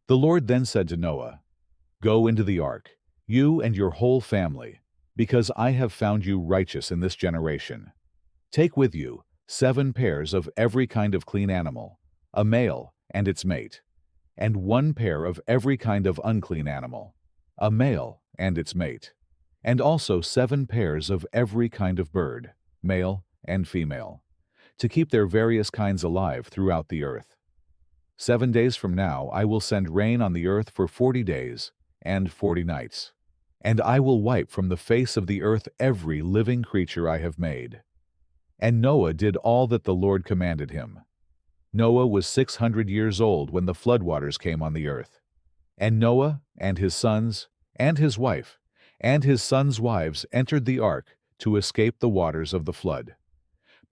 The Lord then said to Noah, "Go into the ark, you and your whole family, because I have found you righteous in this generation. Take with you 7 pairs of every kind of clean animal, a male and its mate, and 1 pair of every kind of unclean animal, a male and its mate, and also 7 pairs of every kind of bird, male and female, to keep their various kinds alive throughout the earth. 7 days from now I will send rain on the earth for 40 days and 40 nights, and I will wipe from the face of the earth every living creature I have made." And Noah did all that the Lord commanded him. Noah was 600 years old when the floodwaters came on the earth. And Noah and his sons and his wife and his sons' wives entered the ark to escape the waters of the flood.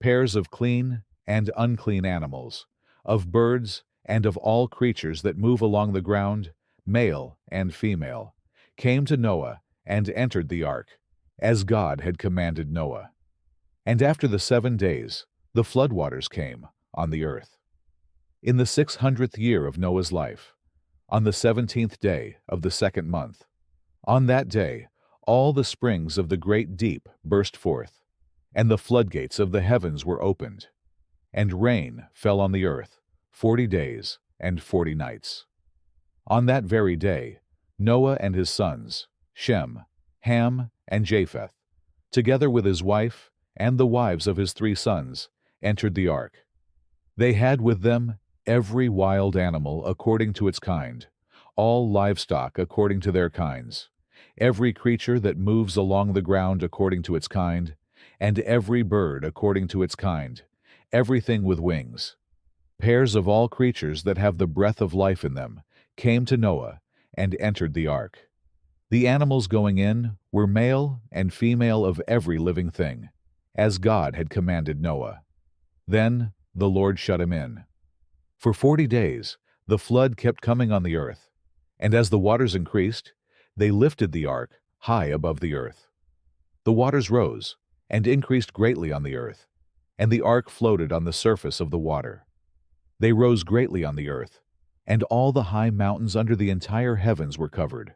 Pairs of clean and unclean animals, of birds and of all creatures that move along the ground, male and female, came to Noah and entered the ark, as God had commanded Noah. And after the 7 days, the floodwaters came on the earth. In the 600th year of Noah's life, on the 17th day of the 2nd month, on that day all the springs of the great deep burst forth, and the floodgates of the heavens were opened, and rain fell on the earth 40 days and 40 nights. On that very day, Noah and his sons, Shem, Ham, and Japheth, together with his wife and the wives of his 3 sons, entered the ark. They had with them every wild animal according to its kind, all livestock according to their kinds, every creature that moves along the ground according to its kind, and every bird according to its kind, everything with wings. Pairs of all creatures that have the breath of life in them came to Noah and entered the ark. The animals going in were male and female of every living thing, as God had commanded Noah. Then the Lord shut him in. For 40 days the flood kept coming on the earth, and as the waters increased, they lifted the ark high above the earth. The waters rose and increased greatly on the earth, and the ark floated on the surface of the water. They rose greatly on the earth, and all the high mountains under the entire heavens were covered.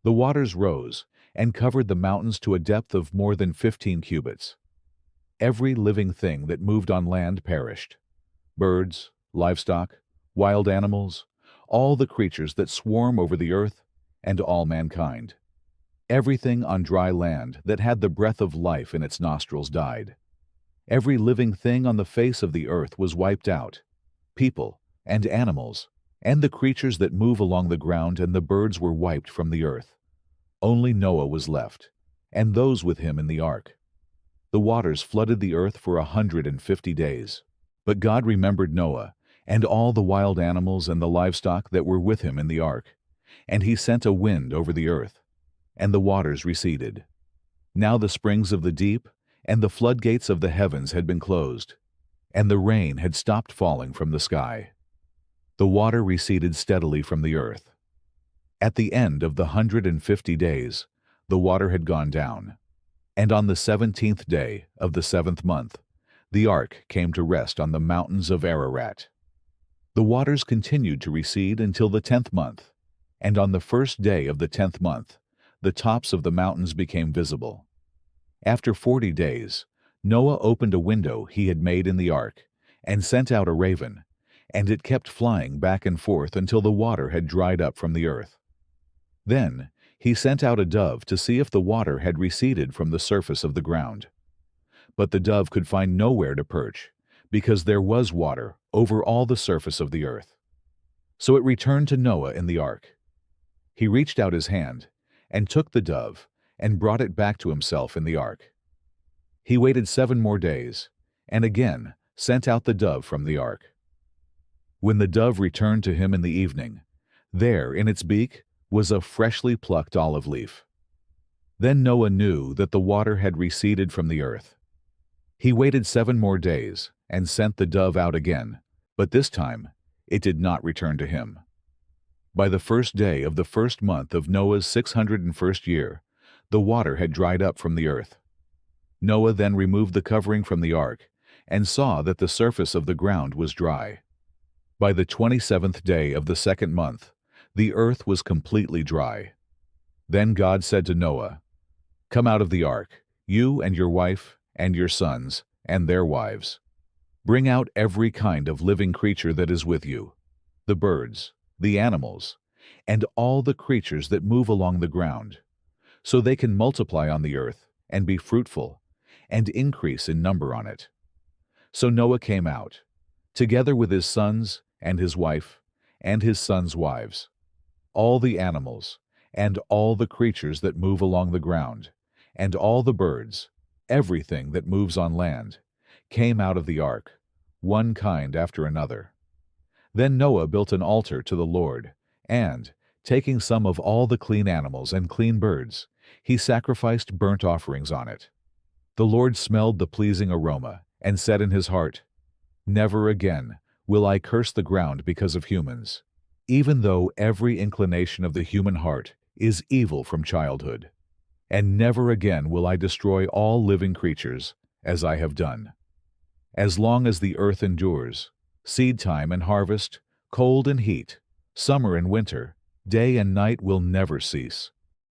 The waters rose and covered the mountains to a depth of more than 15 cubits. Every living thing that moved on land perished: birds, livestock, wild animals, all the creatures that swarm over the earth, and all mankind. Everything on dry land that had the breath of life in its nostrils died. Every living thing on the face of the earth was wiped out: people and animals, and the creatures that move along the ground, and the birds were wiped from the earth. Only Noah was left, and those with him in the ark. The waters flooded the earth for 150 days. But God remembered Noah and all the wild animals and the livestock that were with him in the ark, and he sent a wind over the earth, and the waters receded. Now the springs of the deep and the floodgates of the heavens had been closed, and the rain had stopped falling from the sky. The water receded steadily from the earth. At the end of the 150 days, the water had gone down, and on the 17th day of the 7th month, the ark came to rest on the mountains of Ararat. The waters continued to recede until the 10th month, and on the 1st day of the 10th month, the tops of the mountains became visible. After 40 days, Noah opened a window he had made in the ark and sent out a raven, and it kept flying back and forth until the water had dried up from the earth. Then he sent out a dove to see if the water had receded from the surface of the ground. But the dove could find nowhere to perch, because there was water over all the surface of the earth. So it returned to Noah in the ark. He reached out his hand and took the dove and brought it back to himself in the ark. He waited 7 more days, and again sent out the dove from the ark. When the dove returned to him in the evening, there in its beak was a freshly plucked olive leaf. Then Noah knew that the water had receded from the earth. He waited 7 more days and sent the dove out again, but this time it did not return to him. By the 1st day of the 1st month of Noah's 601st year, the water had dried up from the earth. Noah then removed the covering from the ark and saw that the surface of the ground was dry. By the 27th day of the 2nd month, The earth was completely dry. Then God said to Noah, "Come out of the ark, you and your wife and your sons and their wives. Bring out every kind of living creature that is with you, the birds, the animals, and all the creatures that move along the ground, so they can multiply on the earth and be fruitful and increase in number on it." So Noah came out, together with his sons and his wife and his sons' wives, all the animals and all the creatures that move along the ground, and all the birds, everything that moves on land, came out of the ark, one kind after another. Then Noah built an altar to the Lord, and, taking some of all the clean animals and clean birds, he sacrificed burnt offerings on it. The Lord smelled the pleasing aroma and said in his heart, "Never again will I curse the ground because of humans, even though every inclination of the human heart is evil from childhood. And never again will I destroy all living creatures, as I have done. As long as the earth endures, seed time and harvest, cold and heat, summer and winter, day and night will never cease.